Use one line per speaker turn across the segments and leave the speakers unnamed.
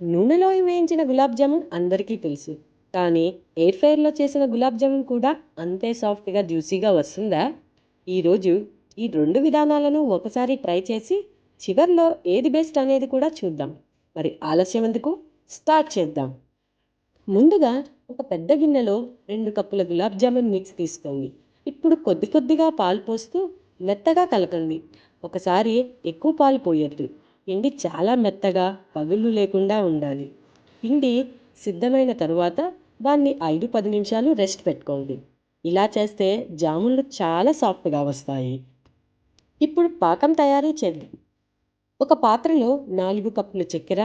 నూనెలో వేయించిన గులాబ్ జామున్ అందరికీ తెలుసు. కానీ ఎయిర్ ఫ్రైయర్‌లో చేసిన గులాబ్ జామున్ కూడా అంతే సాఫ్ట్‌గా, జ్యూసీగా వస్తుందా? ఈరోజు ఈ 2 విధానాలను ఒకసారి ట్రై చేసి చివర్లో ఏది బెస్ట్ అనేది కూడా చూద్దాం. మరి ఆలస్యం ఎందుకు? స్టార్ట్ చేద్దాం. ముందుగా ఒక పెద్ద గిన్నెలో 2 కప్పుల గులాబ్ జామున్ మిక్స్ తీసుకోండి. ఇప్పుడు కొద్ది కొద్దిగా పాలు పోస్తూ మెత్తగా కలపండి. ఒకసారి ఎక్కువ పాలు పోయొద్దు. పిండి చాలా మెత్తగా, పగుళ్ళు లేకుండా ఉండాలి. పిండి సిద్ధమైన తరువాత దాన్ని 5-10 నిమిషాలు రెస్ట్ పెట్టుకోండి. ఇలా చేస్తే జామున్లు చాలా సాఫ్ట్‌గా వస్తాయి. ఇప్పుడు పాకం తయారీ చేద్దాం. ఒక పాత్రలో 4 కప్పులు చక్కెర,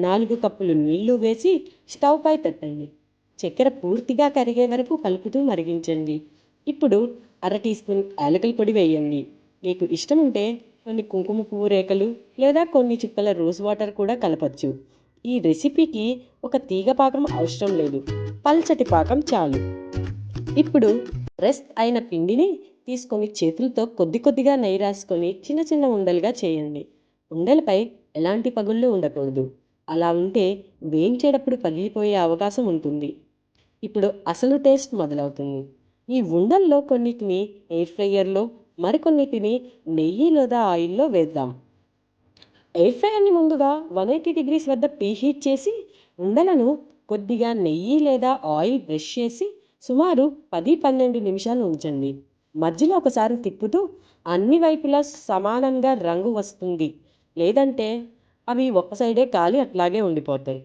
4 కప్పులు నీళ్లు వేసి స్టవ్ పై పెట్టండి. చక్కెర పూర్తిగా కరిగే వరకు కలుపుతూ మరిగించండి. ఇప్పుడు అర టీ స్పూన్ యాలకుల పొడి వేయండి. మీకు ఇష్టం ఉంటే కొన్ని కుంకుమ పువ్వు రేకలు లేదా కొన్ని చుక్కల రోజ్ వాటర్ కూడా కలపచ్చు. ఈ రెసిపీకి ఒక తీగ పాకం అవసరం లేదు. పల్చటి పాకం చాలు. ఇప్పుడు రెస్ట్ అయిన పిండిని తీసుకొని చేతులతో కొద్ది కొద్దిగా నెయ్యి రాసుకొని చిన్న చిన్న ఉండలుగా చేయండి. ఉండలపై ఎలాంటి పగుళ్ళు ఉండకూడదు. అలా ఉంటే వేయించేటప్పుడు పగిలిపోయే అవకాశం ఉంటుంది. ఇప్పుడు అసలు టేస్ట్ మొదలవుతుంది. ఈ ఉండల్లో కొన్నిటిని ఎయిర్ ఫ్రైయర్లో, మరికొన్నిటిని నెయ్యి లేదా ఆయిల్లో వేద్దాం. ఎయిర్ ఫ్రైయర్ని ముందుగా 180 డిగ్రీస్ వద్ద ప్రీహీట్ చేసి ఉండలను కొద్దిగా నెయ్యి లేదా ఆయిల్ బ్రష్ చేసి సుమారు 10-12 నిమిషాలు ఉంచండి. మధ్యలో ఒకసారి తిప్పుతూ అన్ని వైపులా సమానంగా రంగు వస్తుంది. లేదంటే అవి ఒక సైడే కాలి అట్లాగే ఉండిపోతాయి.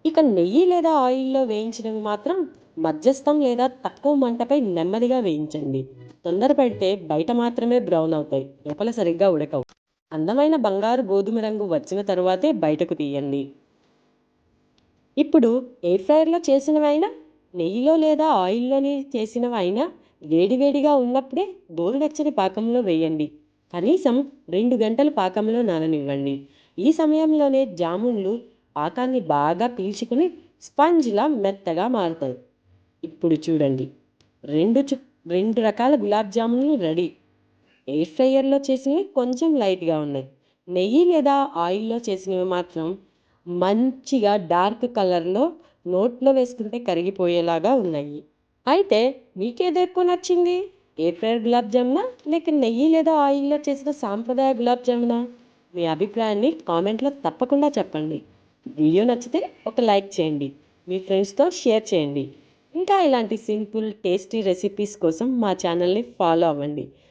ఇక నెయ్యి లేదా ఆయిల్లో వేయించినవి మాత్రం మధ్యస్థం లేదా తక్కువ మంటపై నెమ్మదిగా వేయించండి. తొందరపడితే బయట మాత్రమే బ్రౌన్ అవుతాయి, లోపల సరిగ్గా ఉడకవు. అందమైన బంగారు గోధుమ రంగు వచ్చిన తరువాతే బయటకు తీయండి. ఇప్పుడు ఎయిర్ ఫ్రైయర్లో చేసినవైనా, నెయ్యిలో లేదా ఆయిల్లోని చేసినవైనా వేడివేడిగా ఉన్నప్పుడే గోరువెచ్చని పాకంలో వేయండి. కనీసం 2 గంటలు పాకంలో నాననివ్వండి. ఈ సమయంలోనే జామున్లు పాకాన్ని బాగా పీల్చుకుని స్పంజ్లా మెత్తగా మారుతాయి. ఇప్పుడు చూడండి, రెండు చు 2 రకాల గులాబ్ జామున్లు రెడీ. ఎయిర్ ఫ్రైయర్లో చేసినవి కొంచెం లైట్గా ఉన్నాయి. నెయ్యి లేదా ఆయిల్లో చేసినవి మాత్రం మంచిగా డార్క్ కలర్లో నోట్లో వేసుకుంటే కరిగిపోయేలాగా ఉన్నాయి. అయితే మీకేది ఎక్కువ నచ్చింది? ఎయిర్ ఫ్రైయర్ గులాబ్ జామునా లేక నెయ్యి లేదా ఆయిల్లో చేసిన సాంప్రదాయ గులాబ్ జామునా? మీ అభిప్రాయాన్ని కామెంట్లో తప్పకుండా చెప్పండి. వీడియో నచ్చితే ఒక లైక్ చేయండి. మీ ఫ్రెండ్స్తో షేర్ చేయండి. ఇంకా ఇలాంటి సింపుల్ టేస్టీ రెసిపీస్ కోసం మా ఛానల్ని ఫాలో అవ్వండి.